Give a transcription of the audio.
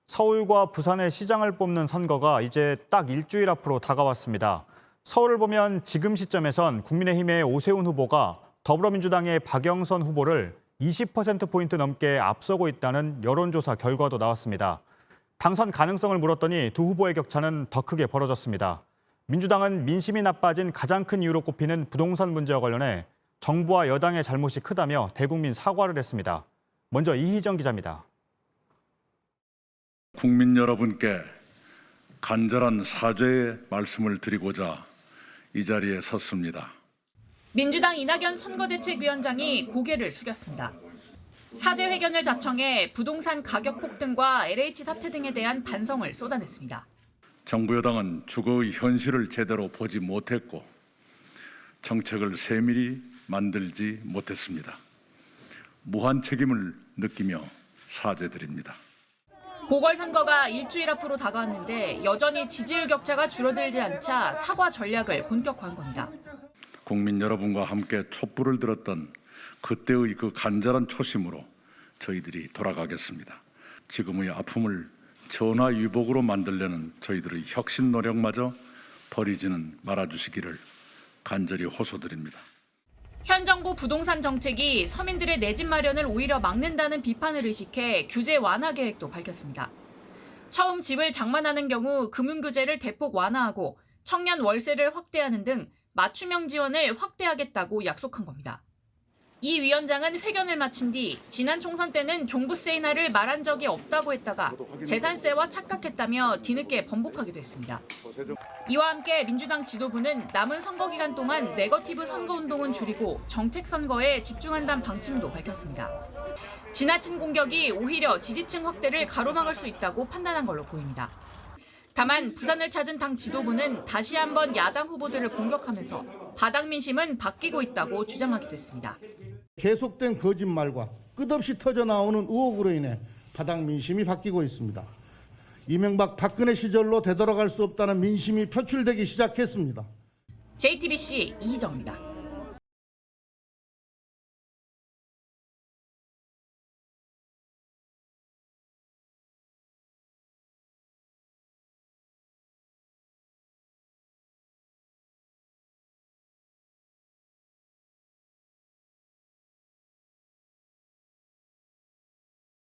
서울과 부산의 시장을 뽑는 선거가 이제 딱 일주일 앞으로 다가왔습니다. 서울을 보면 지금 시점에선 국민의힘의 오세훈 후보가 더불어민주당의 박영선 후보를 20%포인트 넘게 앞서고 있다는 여론조사 결과도 나왔습니다. 당선 가능성을 물었더니 두 후보의 격차는 더 크게 벌어졌습니다. 민주당은 민심이 나빠진 가장 큰 이유로 꼽히는 부동산 문제와 관련해 정부와 여당의 잘못이 크다며 대국민 사과를 했습니다. 먼저 이희정 기자입니다. 국민 여러분께 간절한 사죄의 말씀을 드리고자 이 자리에 섰습니다. 민주당 이낙연 선거대책위원장이 고개를 숙였습니다. 사죄회견을 자청해 부동산 가격 폭등과 LH 사태 등에 대한 반성을 쏟아냈습니다. 정부 여당은 주거의 현실을 제대로 보지 못했고 정책을 세밀히 만들지 못했습니다. 무한 책임을 느끼며 사죄드립니다. 보궐선거가 일주일 앞으로 다가왔는데 여전히 지지율 격차가 줄어들지 않자 사과 전략을 본격화한 겁니다. 국민 여러분과 함께 촛불을 들었던 그때의 그 간절한 초심으로 저희들이 돌아가겠습니다. 지금의 아픔을 전화위복으로 만들려는 저희들의 혁신 노력마저 버리지는 말아주시기를 간절히 호소드립니다. 현 정부 부동산 정책이 서민들의 내 집 마련을 오히려 막는다는 비판을 의식해 규제 완화 계획도 밝혔습니다. 처음 집을 장만하는 경우 금융규제를 대폭 완화하고 청년 월세를 확대하는 등 맞춤형 지원을 확대하겠다고 약속한 겁니다. 이 위원장은 회견을 마친 뒤 지난 총선 때는 종부세 인하를 말한 적이 없다고 했다가 재산세와 착각했다며 뒤늦게 번복하기도 했습니다. 이와 함께 민주당 지도부는 남은 선거 기간 동안 네거티브 선거운동은 줄이고 정책 선거에 집중한다는 방침도 밝혔습니다. 지나친 공격이 오히려 지지층 확대를 가로막을 수 있다고 판단한 걸로 보입니다. 다만 부산을 찾은 당 지도부는 다시 한번 야당 후보들을 공격하면서 바닥 민심은 바뀌고 있다고 주장하기도 했습니다. 계속된 거짓말과 끝없이 터져나오는 의혹으로 인해 바닥 민심이 바뀌고 있습니다. 이명박 박근혜 시절로 되돌아갈 수 없다는 민심이 표출되기 시작했습니다. JTBC 이희정입니다.